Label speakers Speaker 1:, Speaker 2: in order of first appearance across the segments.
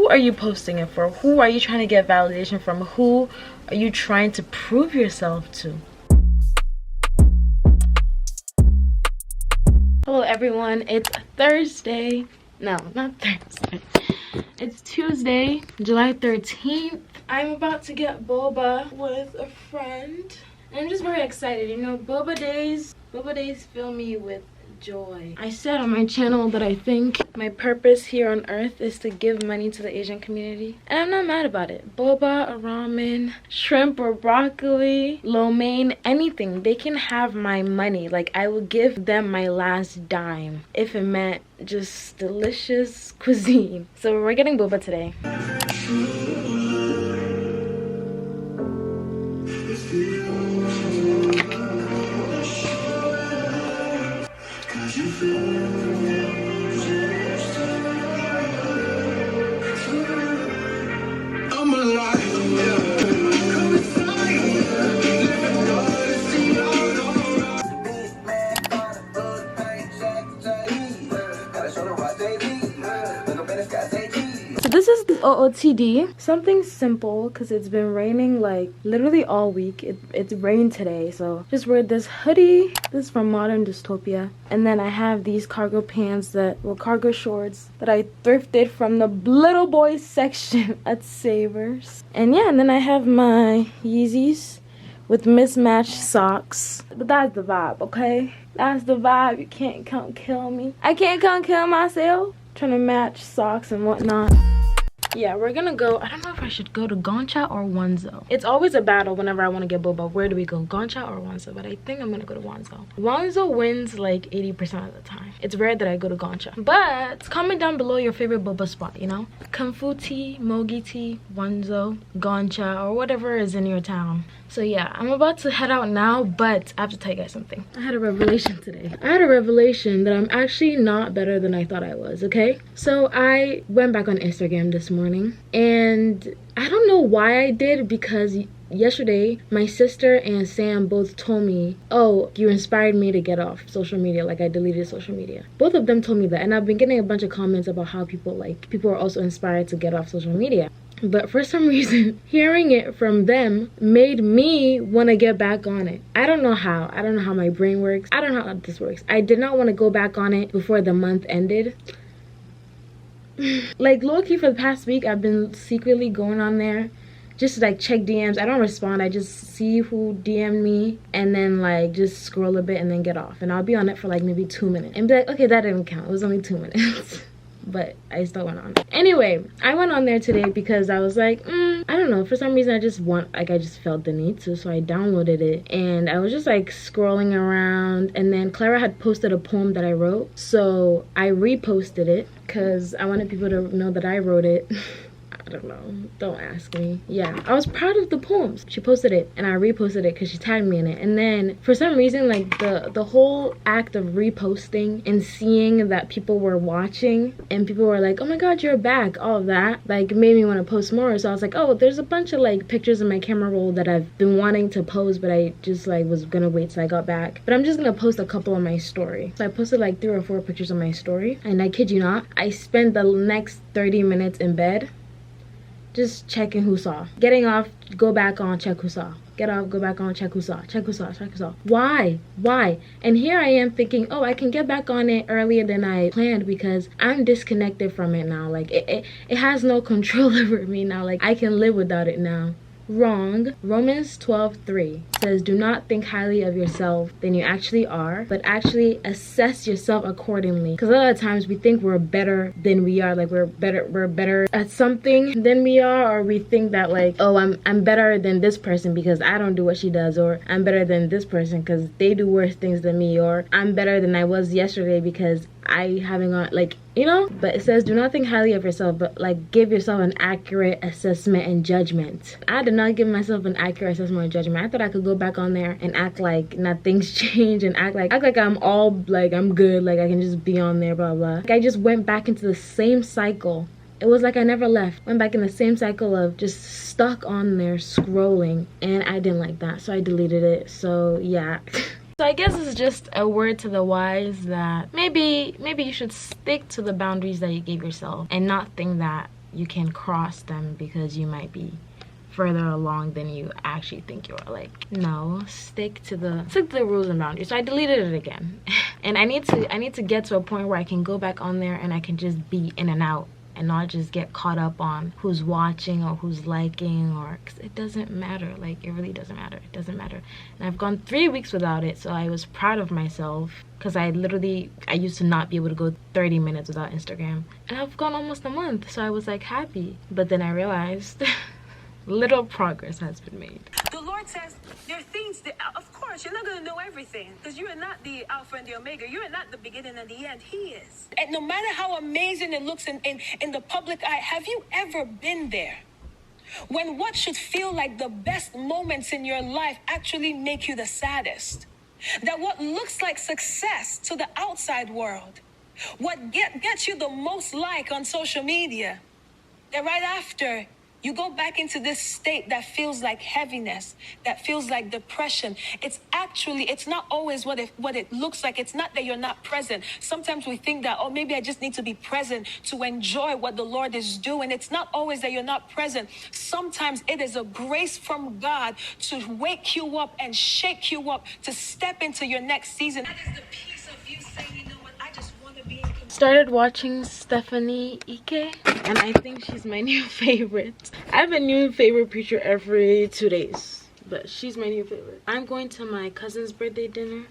Speaker 1: Who are you posting it for? Who are you trying to get validation from? Who are you trying to prove yourself to? Hello everyone, it's Thursday. No, not Thursday. It's Tuesday, July 13th. I'm about to get boba with a friend. And I'm just very excited. You know, boba days fill me with joy. I said on my channel that I think my purpose here on earth is to give money to the Asian community, and I'm not mad about it. Boba or ramen, shrimp or broccoli, lo mein, anything, they can have my money. Like, I will give them my last dime if it meant just delicious cuisine. So we're getting boba today. So this is the OOTD, something simple because it's been raining like literally all week. It's rained today, so just wear this hoodie. This is from Modern Dystopia, and then I have these cargo pants cargo shorts that I thrifted from the little boys section at Savers. And yeah, and then I have my Yeezys with mismatched socks. But that's the vibe, okay? That's the vibe. You can't come kill me. I can't come kill myself. Trying to match socks and whatnot. Yeah, we're gonna go. I don't know if I should go to Gongcha or Wonzo. It's always a battle whenever I want to get boba. Where do we go, Gongcha or Wonzo? But I think I'm gonna go to Wonzo. Wonzo wins like 80% of the time. It's rare that I go to Gongcha. But comment down below your favorite boba spot, you know? Kung Fu tea, Mogi tea, Wonzo, Gongcha, or whatever is in your town. So yeah, I'm about to head out now, but I have to tell you guys something. I had a revelation today. I had a revelation that I'm actually not better than I thought I was, okay? So I went back on Instagram this morning, and I don't know why I did, because yesterday my sister and Sam both told me, oh, you inspired me to get off social media, like I deleted social media. Both of them told me that, and I've been getting a bunch of comments about how people are also inspired to get off social media. But for some reason, hearing it from them made me want to get back on it. I don't know how. I don't know how my brain works. I don't know how this works. I did not want to go back on it before the month ended. Like, low-key for the past week, I've been secretly going on there just to like check DMs. I don't respond. I just see who DM'd me and then like just scroll a bit and then get off. And I'll be on it for like maybe 2 minutes and be like, okay, that didn't count. It was only 2 minutes. But I still went on. Anyway, I went on there today because I was like, I don't know, for some reason I just felt the need to, so I downloaded it, and I was just like scrolling around, and then Clara had posted a poem that I wrote, so I reposted it because I wanted people to know that I wrote it. I don't know, don't ask me. Yeah, I was proud of the poems. She posted it and I reposted it because she tagged me in it. And then for some reason, like the whole act of reposting and seeing that people were watching and people were like, oh my god, you're back, all of that, like made me want to post more. So I was like, oh, there's a bunch of like pictures in my camera roll that I've been wanting to post, but I just like was gonna wait till I got back. But I'm just gonna post a couple on my story. So I posted like 3 or 4 pictures on my story, and I kid you not, I spent the next 30 minutes in bed just checking who saw. Getting off, go back on, check who saw. Get off, go back on, check who saw. Check who saw, check who saw. Why? And here I am thinking, oh, I can get back on it earlier than I planned because I'm disconnected from it now. Like, it has no control over me now. Like, I can live without it now. Wrong. Romans 12:3 says, do not think highly of yourself than you actually are, but actually assess yourself accordingly. Because a lot of times we think we're better than we are, like we're better at something than we are, or we think that like, oh, I'm better than this person because I don't do what she does, or I'm better than this person because they do worse things than me, or I'm better than I was yesterday because I haven't got, like, you know. But it says, do not think highly of yourself, but like give yourself an accurate assessment and judgment. I did not give myself an accurate assessment and judgment. I thought I could go back on there and act like nothing's changed and act like I'm all like I'm good, like I can just be on there, blah blah. Like, I just went back into the same cycle. It was like I never left. Went back in the same cycle of just stuck on there scrolling, and I didn't like that, so I deleted it. So yeah. So I guess it's just a word to the wise that maybe you should stick to the boundaries that you gave yourself and not think that you can cross them because you might be further along than you actually think you are. Like, no, stick to the rules and boundaries. So I deleted it again. And I need to get to a point where I can go back on there and I can just be in and out and not just get caught up on who's watching or who's liking, or, cause it doesn't matter. Like, it really doesn't matter. It doesn't matter. And I've gone 3 weeks without it, so I was proud of myself, because I used to not be able to go 30 minutes without Instagram, and I've gone almost a month, so I was like happy. But then I realized little progress has been made.
Speaker 2: The Lord says there are things that, of course, you're not going to know everything, because you are not the Alpha and the Omega. You are not the beginning and the end. He is. And no matter how amazing it looks in the public eye, have you ever been there? When what should feel like the best moments in your life actually make you the saddest? That what looks like success to the outside world, what gets you the most like on social media, that right after you go back into this state that feels like heaviness, that feels like depression. It's not always what it looks like. It's not that you're not present. Sometimes we think that, oh, maybe I just need to be present to enjoy what the Lord is doing. It's not always that you're not present. Sometimes it is a grace from God to wake you up and shake you up to step into your next season. That is the piece of you saying, you know what, I just want to be in control.
Speaker 1: Started watching Stephanie Ike, and I think she's my new favorite. I have a new favorite preacher every 2 days, but she's my new favorite. I'm going to my cousin's birthday dinner.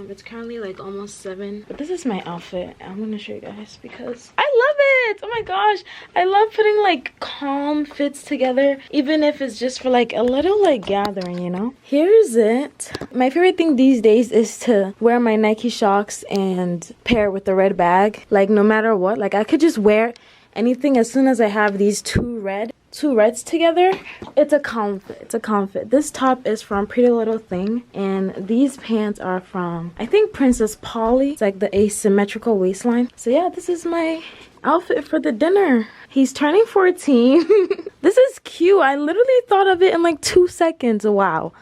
Speaker 1: It's currently like almost 7, but this is my outfit. I'm gonna show you guys because I love it. Oh my gosh, I love putting like calm fits together, even if it's just for like a little like gathering, you know. Here's it. My favorite thing these days is to wear my Nike Shox and pair with the red bag. Like, no matter what, like I could just wear anything as soon as I have these two reds together. It's a comfort. This top is from Pretty Little Thing, and these pants are from, I think, Princess Polly. It's like the asymmetrical waistline. So yeah, this is my outfit for the dinner. He's turning 14. This is cute. I literally thought of it in like 2 seconds. Wow,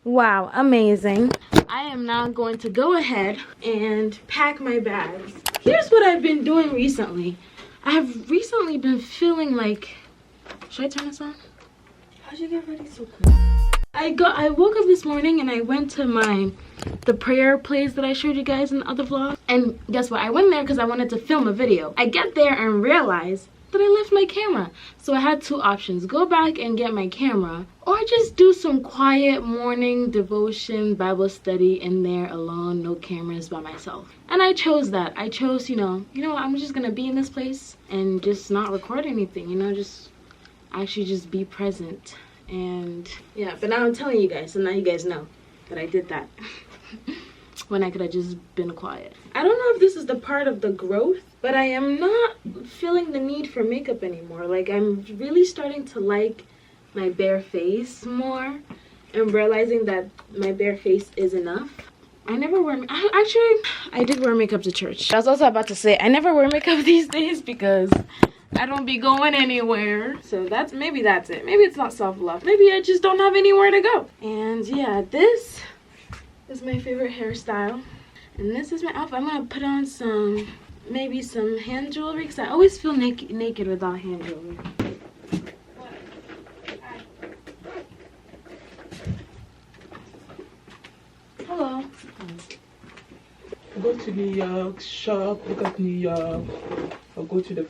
Speaker 1: amazing. I am now going to go ahead and pack my bags. Here's what I've been doing recently. I have recently been feeling like, should I turn this on? How'd you get ready so quick? I woke up this morning and I went to the prayer place that I showed you guys in the other vlog. And guess what? I went there because I wanted to film a video. I get there and realize that I left my camera. So I had 2 options. Go back and get my camera, or just do some quiet morning devotion Bible study in there alone, no cameras, by myself. And I chose that. I chose, you know what, I'm just gonna be in this place and just not record anything, you know, just actually just be present. And yeah, but now I'm telling you guys, so now you guys know that I did that. When I could have just been quiet. I don't know if this is the part of the growth, but I am not feeling the need for makeup anymore. Like, I'm really starting to like my bare face more, and realizing that my bare face is enough. I never wear I did wear makeup to church. I was also about to say I never wear makeup these days because I don't be going anywhere. So maybe that's it. Maybe it's not self-love. Maybe I just don't have anywhere to go. And yeah, this is my favorite hairstyle, and this is my outfit. I'm gonna put on maybe some hand jewelry, because I always feel naked without hand jewelry. Hello.
Speaker 3: Go to New York, shop, look at New York, or go to the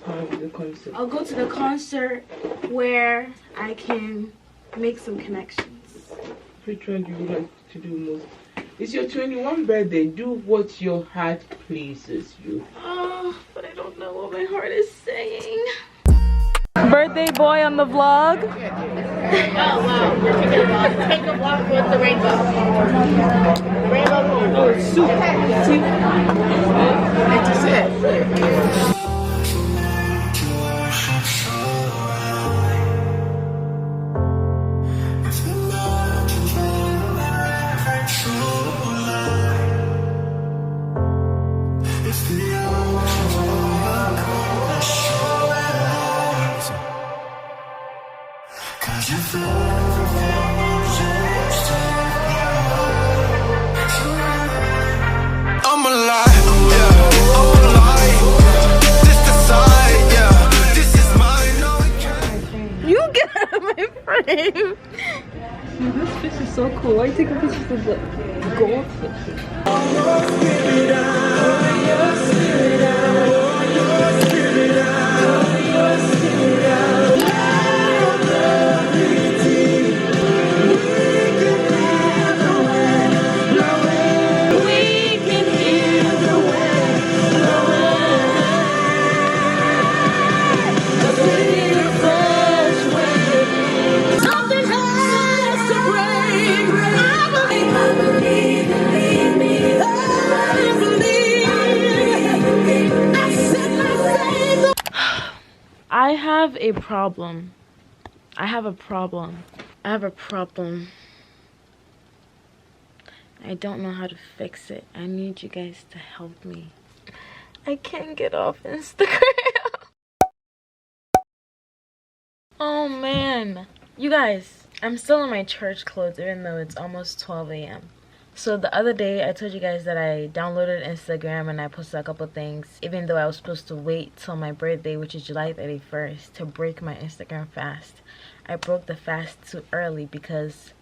Speaker 3: concert.
Speaker 1: I'll go to the concert where I can make some connections.
Speaker 3: Which one do you like to do most? It's your 21st birthday. Do what your heart pleases you.
Speaker 1: Oh, but I don't know what my heart is saying. Birthday boy on the vlog.
Speaker 4: Oh wow, we're taking a walk. Take a walk with the rainbow. Rainbow.
Speaker 3: Oh, it's soup. It's it.
Speaker 1: frame. This fish is so cool. Why are you taking pictures of the goldfish? I have a problem. I have a problem. I have a problem. I don't know how to fix it. I need you guys to help me. I can't get off Instagram. Oh man. You guys, I'm still in my church clothes even though it's almost 12 a.m. So the other day I told you guys that I downloaded Instagram and I posted a couple things even though I was supposed to wait till my birthday, which is July 31st, to break my Instagram fast. I broke the fast too early because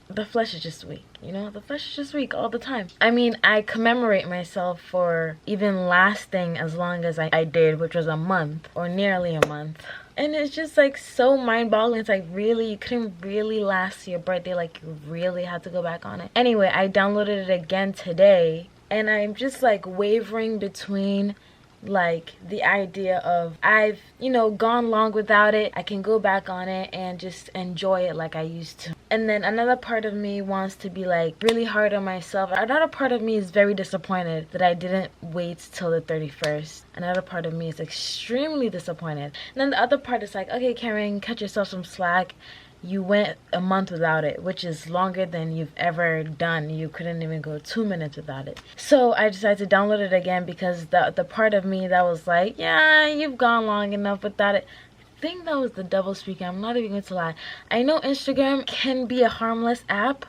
Speaker 1: the flesh is just weak, you know? The flesh is just weak all the time. I mean, I commemorate myself for even lasting as long as I did, which was a month or nearly a month. And it's just like so mind-boggling. It's like, really, you couldn't really last your birthday, like you really had to go back on it. Anyway, I downloaded it again today and I'm just like wavering between like the idea of I've, you know, gone long without it. I can go back on it and just enjoy it like I used to. And then another part of me wants to be like really hard on myself. Another part of me is very disappointed that I didn't wait till the 31st. Another part of me is extremely disappointed. And then the other part is like, okay, Karen, cut yourself some slack. You went a month without it, which is longer than you've ever done. You couldn't even go 2 minutes without it. So I decided to download it again because the part of me that was like, yeah, you've gone long enough without it. I think that was the devil speaking. I'm not even going to lie. I know Instagram can be a harmless app,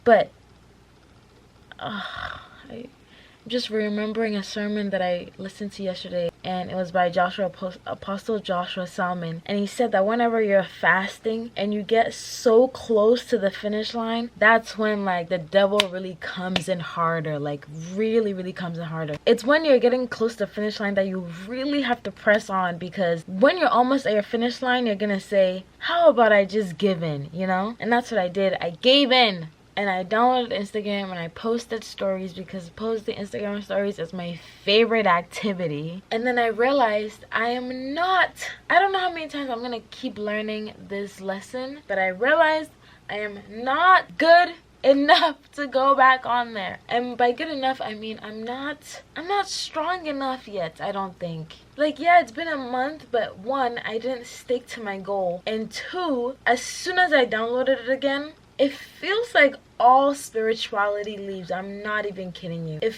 Speaker 1: but I'm just remembering a sermon that I listened to yesterday, and it was by Apostle Joshua Salmon, and he said that whenever you're fasting and you get so close to the finish line, that's when like the devil really comes in harder, like really comes in harder. It's when you're getting close to the finish line that you really have to press on, because when you're almost at your finish line, you're gonna say, how about I just give in, you know? And that's what I did. I gave in. And I downloaded Instagram and I posted stories because posting Instagram stories is my favorite activity. And then I realized I don't know how many times I'm gonna keep learning this lesson, but I realized I am not good enough to go back on there. And by good enough, I mean I'm not strong enough yet, I don't think. Like, yeah, it's been a month, but one, I didn't stick to my goal. And two, as soon as I downloaded it again, it feels like all spirituality leaves. I'm not even kidding you. It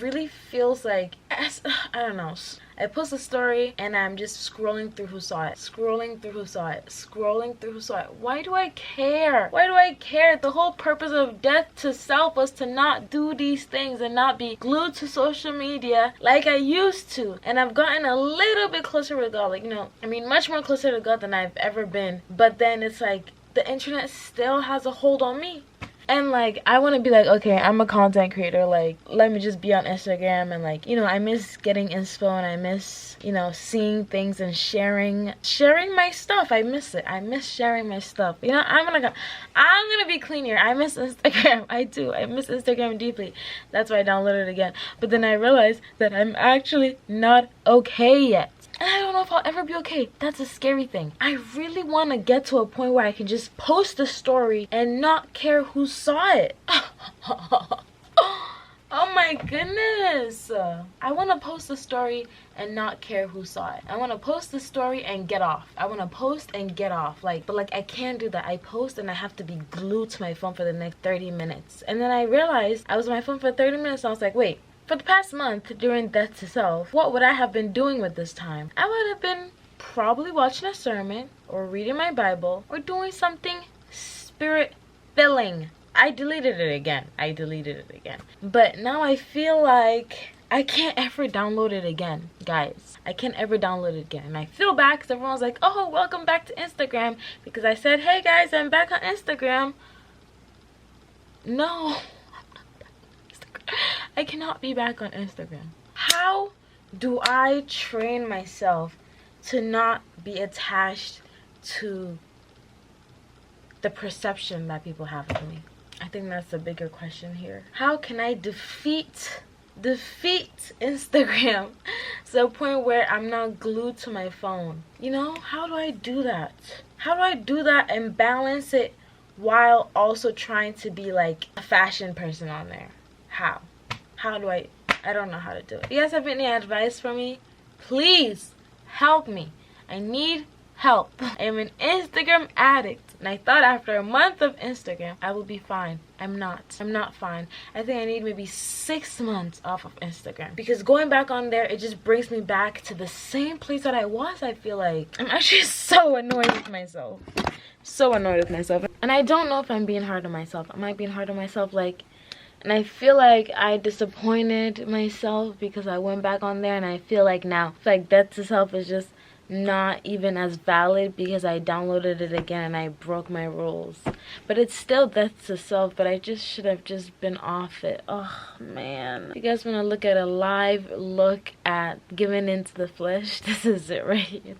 Speaker 1: really feels like, I don't know. I post a story and I'm just scrolling through who saw it. Scrolling through who saw it. Scrolling through who saw it. Why do I care? Why do I care? The whole purpose of death to self was to not do these things and not be glued to social media like I used to. And I've gotten a little bit closer with God. Like, you know, I mean, much more closer to God than I've ever been. But then it's like, the internet still has a hold on me. And like, I want to be like, okay, I'm a content creator, like, let me just be on Instagram. And like, you know, I miss getting inspo and I miss, you know, seeing things and sharing my stuff. I miss it. I miss sharing my stuff. You know, I'm gonna be clean here. I miss Instagram. I do. I miss Instagram deeply. That's why I downloaded it again. But then I realized that I'm actually not okay yet. And I don't know if I'll ever be okay. That's a scary thing. I really want to get to a point where I can just post a story and not care who saw it. Oh my goodness. I want to post a story and not care who saw it. I want to post the story and get off. I want to post and get off. But I can't do that. I post and I have to be glued to my phone for the next 30 minutes. And then I realized I was on my phone for 30 minutes and I was like, wait. For the past month during Death to Self, what would I have been doing with this time? I would have been probably watching a sermon or reading my Bible or doing something spirit-filling. I deleted it again. But now I feel like I can't ever download it again, guys. I can't ever download it again. And I feel bad because everyone's like, oh, welcome back to Instagram. Because I said, hey guys, I'm back on Instagram. No, I cannot be back on Instagram. How do I train myself to not be attached to the perception that people have of me? I think that's the bigger question here. How can I defeat Instagram to the point where I'm not glued to my phone? You know, how do I do that? How do I do that and balance it while also trying to be like a fashion person on there? How do I don't know how to do it. You guys have any advice for me? Please help me. I need help. I am an Instagram addict, and I thought after a month of Instagram I would be fine. I'm not fine. I think I need maybe 6 months off of Instagram, because going back on there, it just brings me back to the same place that I was. I feel like I'm actually so annoyed with myself. And I don't know if I'm being hard on myself. Am I being hard on myself? And I feel like I disappointed myself because I went back on there, and I feel like now, like Death to Self is just not even as valid because I downloaded it again and I broke my rules. But it's still Death to Self, but I just should have just been off it. Oh man. If you guys want to look at a live look at giving into the flesh, this is it right here.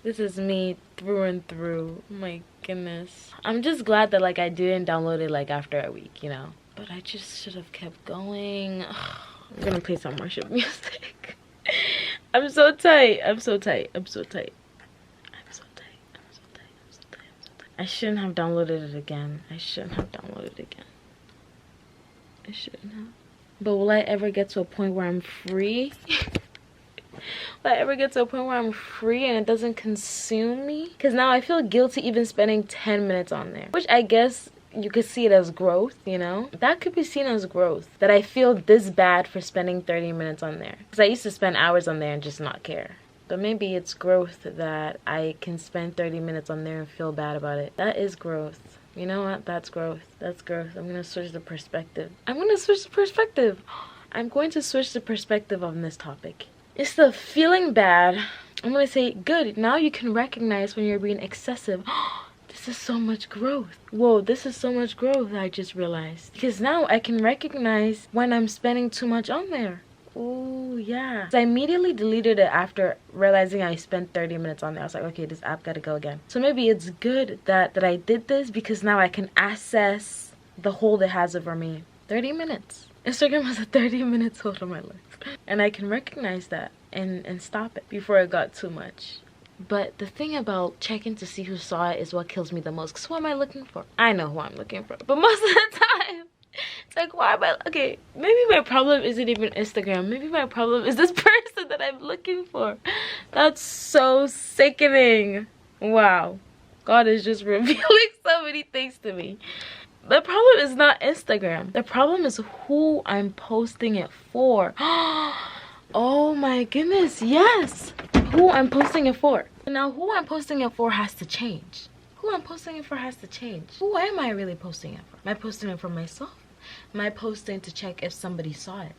Speaker 1: This is me through and through. Oh my goodness. I'm just glad that like I didn't download it like after a week, you know. But I just should have kept going. I'm gonna play some worship music. I'm so tight. I shouldn't have downloaded it again. I shouldn't have. But will I ever get to a point where I'm free? Will I ever get to a point where I'm free and it doesn't consume me? Because now I feel guilty even spending 10 minutes on there. Which I guess you could see it as growth, you know? That could be seen as growth. That I feel this bad for spending 30 minutes on there. Because I used to spend hours on there and just not care. But maybe it's growth that I can spend 30 minutes on there and feel bad about it. That is growth. You know what? That's growth. I'm going to switch the perspective. I'm going to switch the perspective on this topic. It's the feeling bad. I'm going to say, good. Now you can recognize when you're being excessive. This is so much growth. Whoa, this is so much growth, I just realized. Because now I can recognize when I'm spending too much on there. Oh, yeah. So I immediately deleted it after realizing I spent 30 minutes on there. I was like, okay, this app gotta go again. So maybe it's good that I did this, because now I can assess the hold it has over me. 30 minutes. Instagram has a 30-minute hold on my life. And I can recognize that and stop it before it got too much. But the thing about checking to see who saw it is what kills me the most. Because who am I looking for? I know who I'm looking for. But most of the time, it's like, why am I... Okay, maybe my problem isn't even Instagram. Maybe my problem is this person that I'm looking for. That's so sickening. Wow. God is just revealing so many things to me. The problem is not Instagram. The problem is who I'm posting it for. Oh my goodness, yes. Who I'm posting it for. Now, who I'm posting it for has to change. Who am I really posting it for? Am I posting it for myself? Am I posting to check if somebody saw it?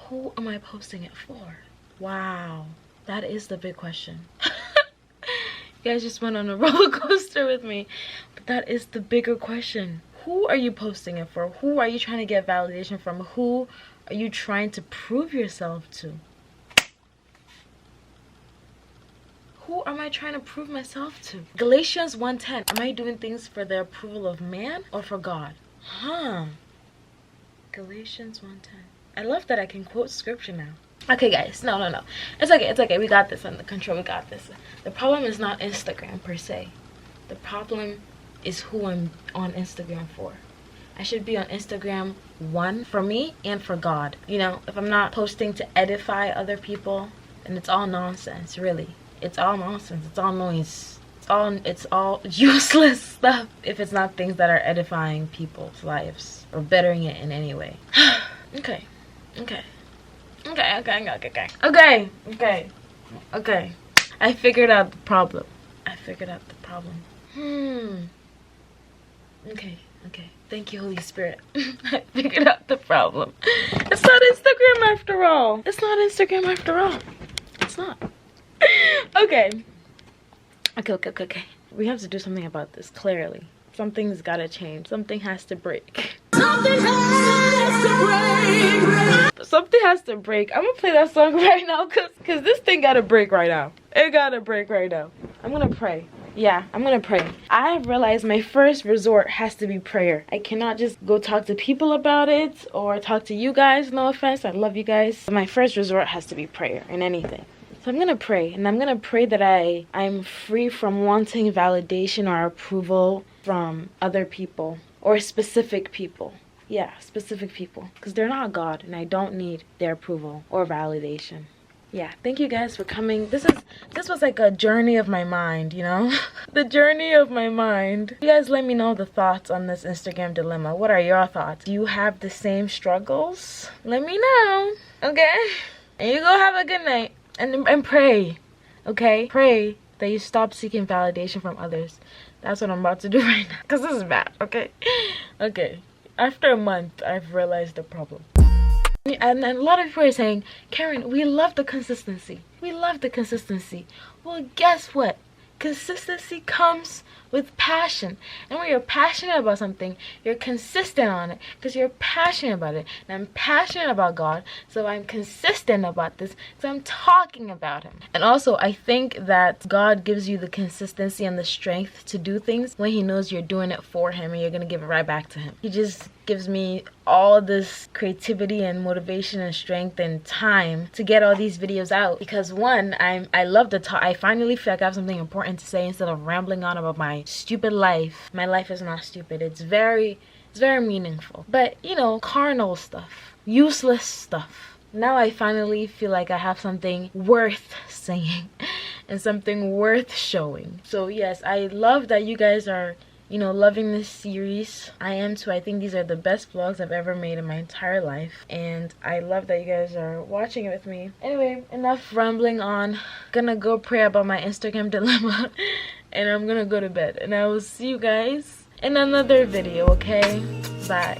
Speaker 1: Who am I posting it for? Wow. That is the big question. You guys just went on a roller coaster with me. But that is the bigger question. Who are you posting it for? Who are you trying to get validation from? Who are you trying to prove yourself to? Who am I trying to prove myself to? Galatians 1:10. Am I doing things for the approval of man or for God? Galatians 1:10. I love that I can quote scripture now. Okay, guys. No. It's okay. We got this under control. We got this. The problem is not Instagram per se. The problem is who I'm on Instagram for. I should be on Instagram, one, for me and for God. You know, if I'm not posting to edify other people, then it's all nonsense, really. It's all nonsense. It's all noise. It's all useless stuff if it's not things that are edifying people's lives or bettering it in any way. Okay. I figured out the problem. Okay. Thank you, Holy Spirit. I figured out the problem. It's not Instagram. Instagram after all. It's not Instagram after all. It's not. Okay. Okay. We have to do something about this, clearly. Something's gotta change. Something has to break. Something has to break. Something has to break. I'm gonna play that song right now because this thing gotta break right now. It gotta break right now. I'm gonna pray. Yeah, I'm gonna pray. I realized my first resort has to be prayer. I cannot just go talk to people about it or talk to you guys. No offense, I love you guys. But my first resort has to be prayer in anything. So I'm gonna pray, and I'm gonna pray that I'm free from wanting validation or approval from other people or specific people. Yeah, specific people, because they're not God, and I don't need their approval or validation. Yeah, thank you guys for coming. This was like a journey of my mind, you know? The journey of my mind. You guys let me know the thoughts on this Instagram dilemma. What are your thoughts? Do you have the same struggles? Let me know, okay? And you go have a good night. And pray, okay? Pray that you stop seeking validation from others. That's what I'm about to do right now. Because this is bad, okay? Okay. After a month, I've realized the problem. And a lot of people are saying, Karen, we love the consistency. We love the consistency. Well, guess what? Consistency comes with passion. And when you're passionate about something, you're consistent on it because you're passionate about it. And I'm passionate about God, so I'm consistent about this, so I'm talking about him. And also, I think that God gives you the consistency and the strength to do things when he knows you're doing it for him and you're going to give it right back to him. He just gives me all this creativity and motivation and strength and time to get all these videos out because one, I love to talk. I finally feel like I have something important to say instead of rambling on about my stupid life. My life is not stupid. It's very meaningful, but you know, carnal stuff, useless stuff. Now I finally feel like I have something worth saying and something worth showing. So yes, I love that you guys are, you know, loving this series. I am too. I think these are the best vlogs I've ever made in my entire life, and I love that you guys are watching it with me. Anyway, enough rambling on. Gonna go pray about my Instagram dilemma and I'm gonna go to bed, and I will see you guys in another video, okay? Bye.